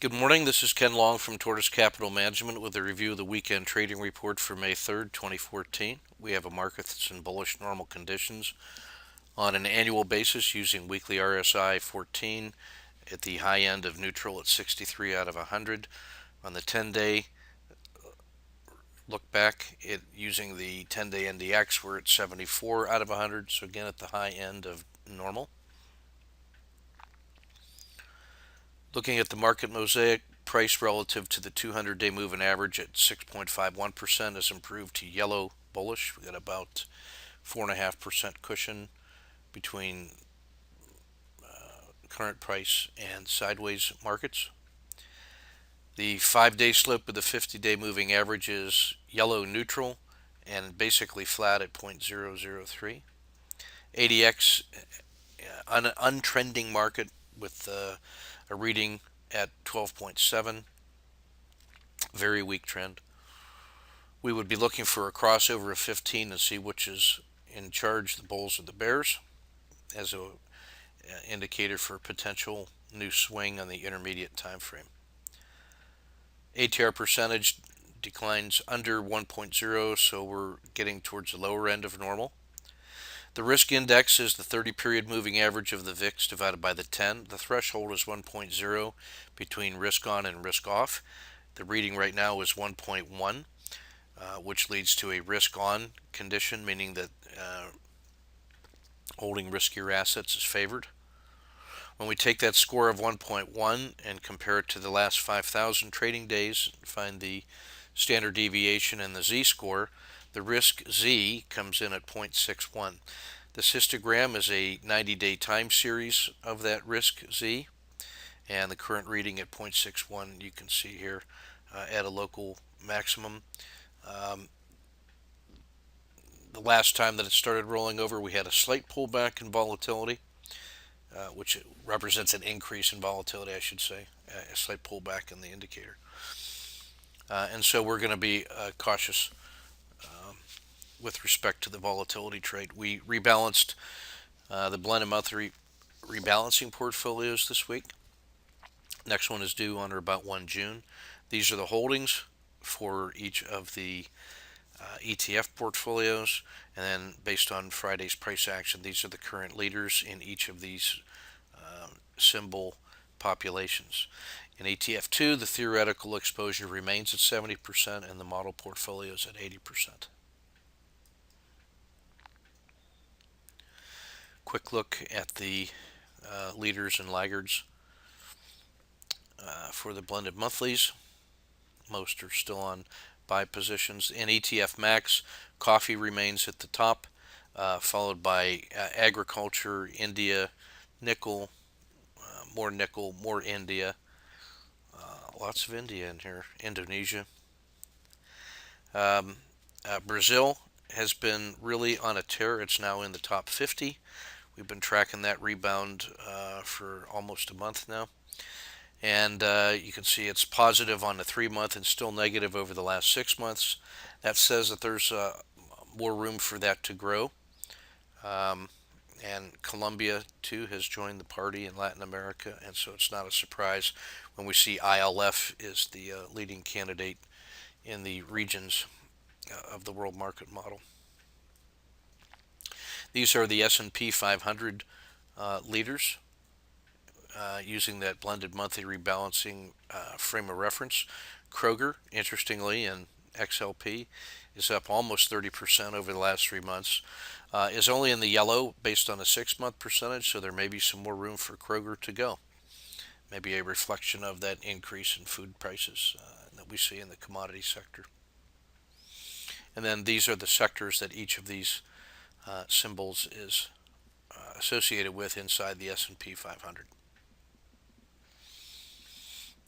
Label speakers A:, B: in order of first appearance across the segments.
A: Good morning. This is Ken Long from Tortoise Capital Management with a review of the weekend trading report for May 3rd, 2014. We have a market that's in bullish normal conditions on an annual basis using weekly RSI 14 at the high end of neutral at 63 out of 100. On the 10-day look back, using the 10-day NDX, we're at 74 out of 100, so again at the high end of normal. Looking at the market mosaic, price relative to the 200-day moving average at 6.51% has improved to yellow bullish. We got about 4.5% cushion between current price and sideways markets. The 5-day slip of the 50-day moving average is yellow neutral and basically flat at 0.003. ADX, an untrending market with a reading at 12.7, very weak trend. We would be looking for a crossover of 15 and see which is in charge, the bulls or the bears, as a indicator for potential new swing on the intermediate time frame. ATR percentage declines under 1.0, so we're getting towards the lower end of normal. The risk index is the 30-period moving average of the VIX divided by the 10. The threshold is 1.0 between risk on and risk off. The reading right now is 1.1, which leads to a risk on condition, meaning that holding riskier assets is favored. When we take that score of 1.1 and compare it to the last 5,000 trading days, find the standard deviation and the z-score, the risk z comes in at 0.61. This histogram is a 90-day time series of that risk z, and the current reading at 0.61 you can see here at a local maximum. The last time that it started rolling over, we had a slight pullback in volatility, which represents an increase in volatility, I should say, a slight pullback in the indicator. And so we're going to be cautious with respect to the volatility trade. We rebalanced the blended monthly rebalancing portfolios this week. Next one is due on or about 1 June. These are the holdings for each of the ETF portfolios, and then based on Friday's price action, these are the current leaders in each of these symbol populations. In ETF2, the theoretical exposure remains at 70% and the model portfolio is at 80%. Quick look at the leaders and laggards for the blended monthlies. Most are still on buy positions. In ETF Max, coffee remains at the top, followed by agriculture, India, nickel, more India. Lots of India in here. Indonesia. Brazil has been really on a tear. It's now in the top 50. We've been tracking that rebound for almost a month now. And you can see it's positive on the 3-month and still negative over the last 6 months. That says that there's more room for that to grow. And Colombia, too, has joined the party in Latin America, and so it's not a surprise when we see ILF is the leading candidate in the regions of the world market model. These are the S&P 500 leaders using that blended monthly rebalancing frame of reference. Kroger, interestingly, in XLP is up almost 30% over the last 3 months. Is only in the yellow based on a 6-month percentage, so there may be some more room for Kroger to go. Maybe a reflection of that increase in food prices that we see in the commodity sector. And then these are the sectors that each of these symbols is associated with inside the S&P 500.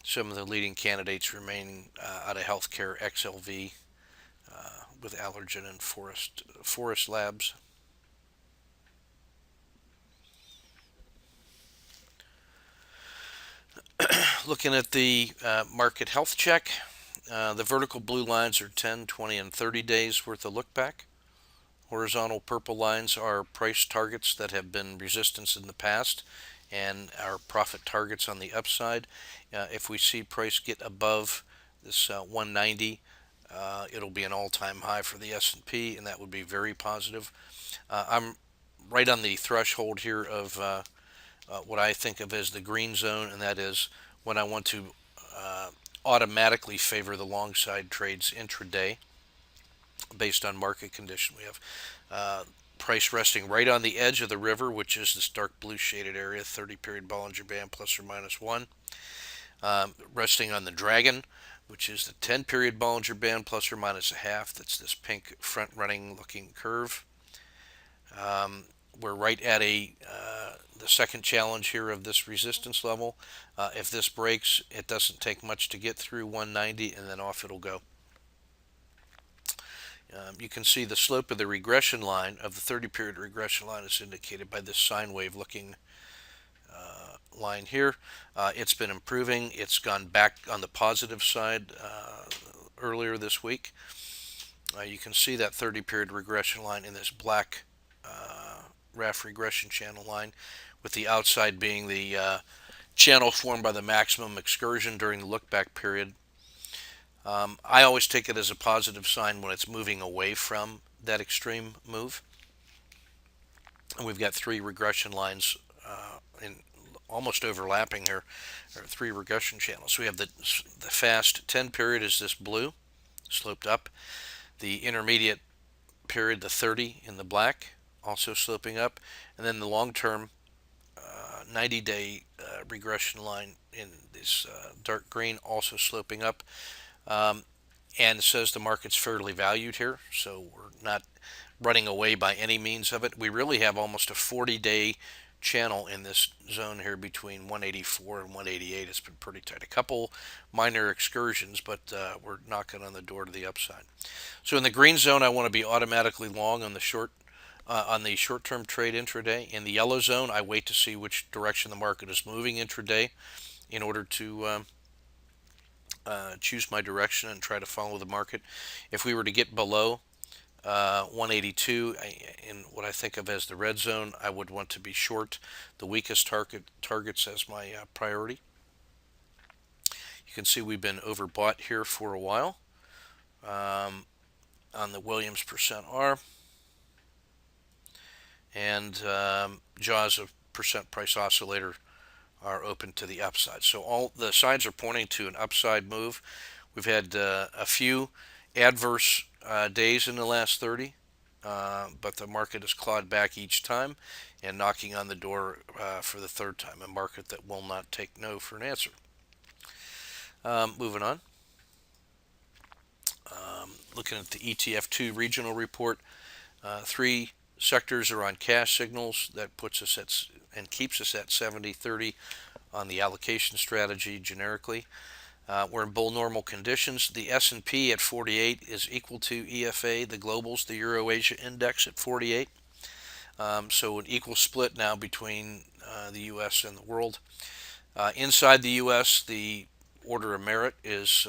A: Some of the leading candidates remain out of healthcare, XLV, with Allergen and Forest Labs. Looking at the market health check, the vertical blue lines are 10, 20, and 30 days worth of look back. Horizontal purple lines are price targets that have been resistance in the past and our profit targets on the upside. If we see price get above this 190, it'll be an all-time high for the S&P, and that would be very positive. I'm right on the threshold here of what I think of as the green zone, and that is when I want to uh, automatically favor the long side trades intraday based on market condition. We have uh, price resting right on the edge of the river, which is this dark blue shaded area, 30 period Bollinger Band plus or minus 1. Resting on the dragon, which is the 10 period Bollinger Band plus or minus a half. That's this pink front running looking curve. We're right at the second challenge here of this resistance level. If this breaks, it doesn't take much to get through 190, and then off it'll go. You can see the slope of the regression line of the 30 period regression line is indicated by this sine wave looking line here. It's been improving. It's gone back on the positive side earlier this week. You can see that 30 period regression line in this black RAF regression channel line, with the outside being the channel formed by the maximum excursion during the look back period. I always take it as a positive sign when it's moving away from that extreme move. And we've got three regression lines in almost overlapping here, or three regression channels. So we have the fast 10 period is this blue, sloped up. The intermediate period, the 30 in the black, also sloping up. And then the long-term 90-day regression line in this dark green, also sloping up. And it says the market's fairly valued here, so we're not running away by any means of it. We really have almost a 40-day channel in this zone here between 184 and 188. It's been pretty tight. A couple minor excursions, but we're knocking on the door to the upside. So in the green zone, I want to be automatically long on the short-term trade intraday. In the yellow zone, I wait to see which direction the market is moving intraday in order to choose my direction and try to follow the market. If we were to get below 182 in what I think of as the red zone, I would want to be short the weakest targets as my priority. You can see we've been overbought here for a while on the Williams percent R, and jaws of percent price oscillator are open to the upside. So all the signs are pointing to an upside move. We've had a few adverse days in the last 30, but the market has clawed back each time and knocking on the door for the third time, a market that will not take no for an answer. Moving on. Looking at the ETF2 regional report, three sectors are on cash signals. That puts us at and keeps us at 70-30 on the allocation strategy generically. We're in bull normal conditions. The S&P at 48 is equal to EFA, the globals, the Euro-Asia index at 48. So an equal split now between the U.S. and the world. Inside the U.S., the order of merit is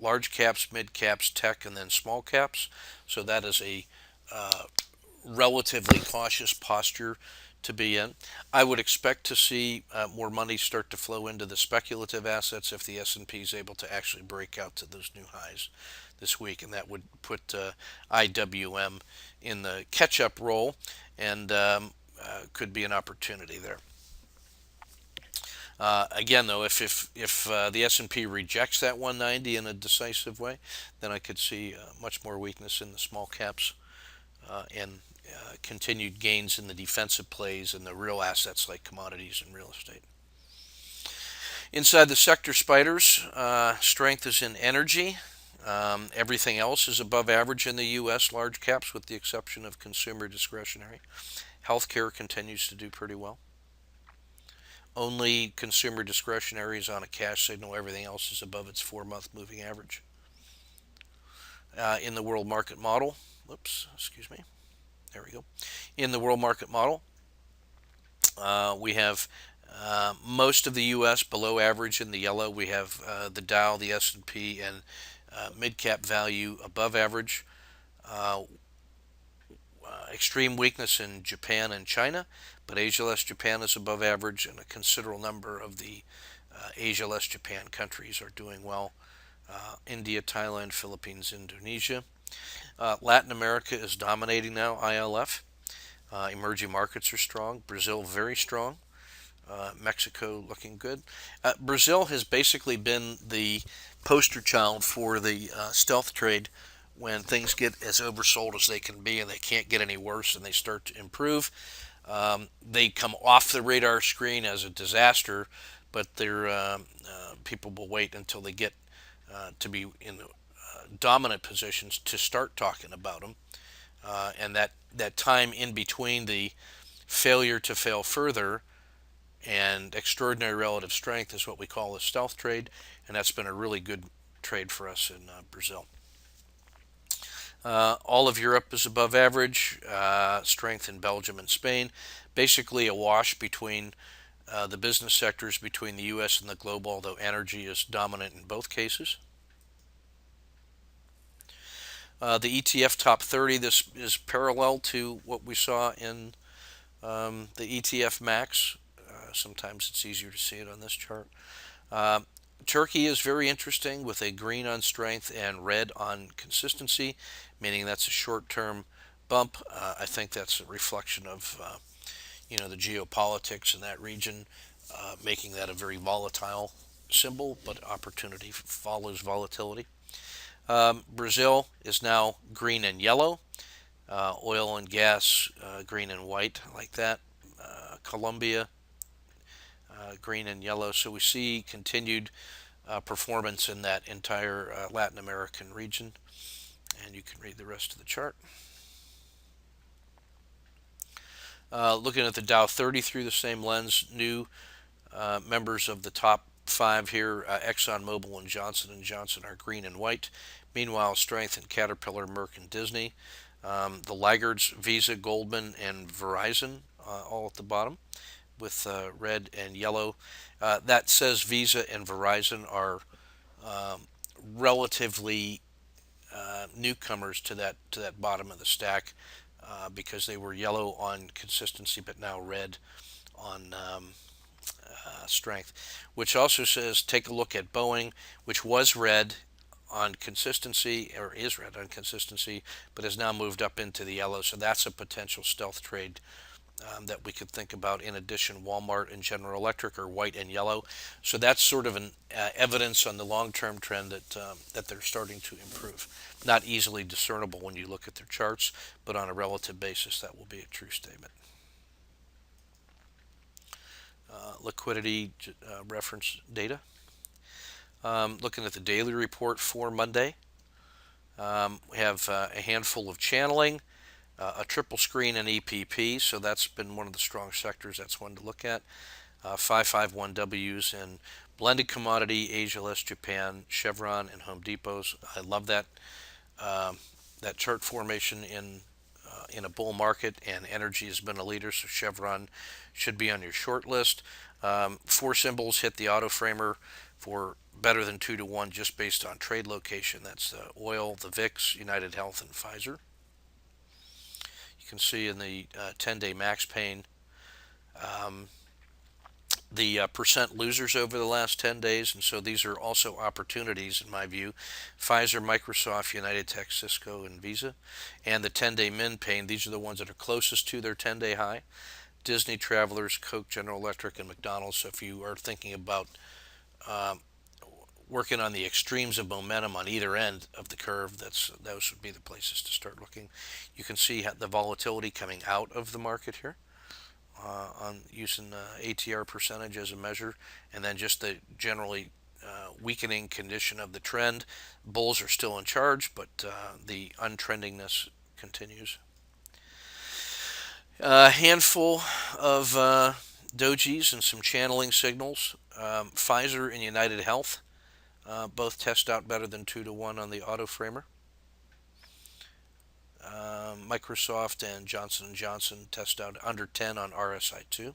A: large caps, mid caps, tech, and then small caps. So that is a relatively cautious posture to be in. I would expect to see more money start to flow into the speculative assets if the S&P is able to actually break out to those new highs this week, and that would put IWM in the catch-up role, and could be an opportunity there. Again, though, if the S&P rejects that 190 in a decisive way, then I could see much more weakness in the small caps and continued gains in the defensive plays and the real assets like commodities and real estate. Inside the sector spiders, strength is in energy. Everything else is above average in the U.S. large caps with the exception of consumer discretionary. Healthcare continues to do pretty well. Only consumer discretionary is on a cash signal. Everything else is above its 4-month moving average. In the world market model, there we go. In the world market model, we have most of the U.S. below average in the yellow. We have the Dow, the S&P, and mid-cap value above average. Extreme weakness in Japan and China, but Asia less Japan is above average, and a considerable number of the Asia less Japan countries are doing well. India, Thailand, Philippines, Indonesia. Latin America is dominating now, ILF. Emerging markets are strong. Brazil, very strong. Mexico, looking good. Brazil has basically been the poster child for the stealth trade when things get as oversold as they can be and they can't get any worse and they start to improve. They come off the radar screen as a disaster, but people will wait until they get to be in dominant positions to start talking about them. And that time in between the failure to fail further and extraordinary relative strength is what we call a stealth trade, and that's been a really good trade for us in Brazil. All of Europe is above average, strength in Belgium and Spain. Basically a wash between the business sectors between the U.S. and the globe, although energy is dominant in both cases. The ETF top 30, this is parallel to what we saw in the ETF Max. Sometimes it's easier to see it on this chart. Turkey is very interesting with a green on strength and red on consistency, meaning that's a short-term bump. I think that's a reflection of the geopolitics in that region, making that a very volatile symbol, but opportunity follows volatility. Brazil is now green and yellow. Oil and gas, green and white, like that. Colombia, green and yellow. So we see continued performance in that entire Latin American region. And you can read the rest of the chart. Looking at the Dow 30 through the same lens, new members of the top 5 here, ExxonMobil and Johnson & Johnson are green and white. Meanwhile, strength in Caterpillar, Merck, and Disney. The laggards, Visa, Goldman, and Verizon, all at the bottom with red and yellow. That says Visa and Verizon are relatively newcomers to that bottom of the stack because they were yellow on consistency but now red on strength, which also says take a look at Boeing, which was red on consistency, or is red on consistency, but has now moved up into the yellow. So that's a potential stealth trade that we could think about. In addition, Walmart and General Electric are white and yellow. So that's sort of an evidence on the long-term trend that they're starting to improve. Not easily discernible when you look at their charts, but on a relative basis, that will be a true statement. Liquidity reference data. Looking at the daily report for Monday, we have a handful of channeling, a triple screen and EPP, so that's been one of the strong sectors. That's one to look at. 551Ws and blended commodity, Asia less Japan, Chevron, and Home Depot's. I love that chart formation in a bull market, and energy has been a leader, so Chevron should be on your short list. 4 symbols hit the auto framer for better than 2 to 1 just based on trade location. That's oil, the VIX, United Health, and Pfizer. You can see in the 10-day max pain the percent losers over the last 10 days, and so these are also opportunities in my view. Pfizer, Microsoft, United Tech, Cisco, and Visa. And the 10-day min pain, these are the ones that are closest to their 10-day high. Disney, Travelers, Coke, General Electric, and McDonald's. So if you are thinking about working on the extremes of momentum on either end of the curve, those would be the places to start looking. You can see the volatility coming out of the market here on using ATR percentage as a measure, and then just the generally weakening condition of the trend. Bulls are still in charge, but the untrendingness continues. A handful of dojis and some channeling signals. Pfizer and United Health both test out better than 2 to 1 on the auto framer. Microsoft and Johnson & Johnson test out under 10 on RSI2.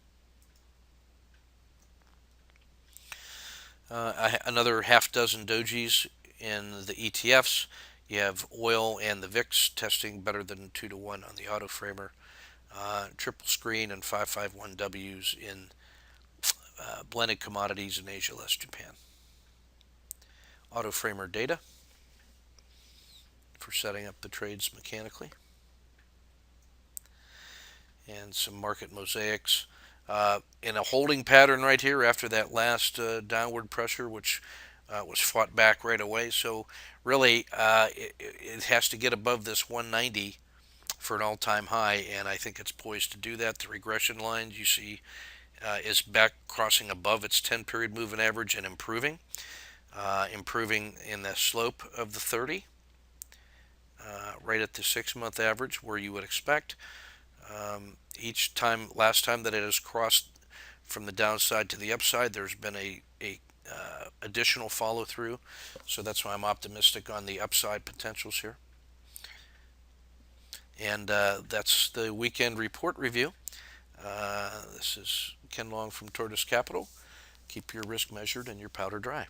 A: Another half dozen dojis in the ETFs. You have oil and the VIX testing better than 2 to 1 on the auto framer. triple screen and 551Ws in blended commodities in Asia less Japan. Auto framer data for setting up the trades mechanically. And some market mosaics. In a holding pattern right here after that last downward pressure, which was fought back right away. So really, it has to get above this 190 for an all-time high, and I think it's poised to do that. The regression lines you see is back crossing above its 10-period moving average and improving. Improving in the slope of the 30, right at the 6-month average where you would expect. Last time that it has crossed from the downside to the upside, there's been a additional follow through. So that's why I'm optimistic on the upside potentials here. And that's the weekend report review. This is Ken Long from Tortoise Capital. Keep your risk measured and your powder dry.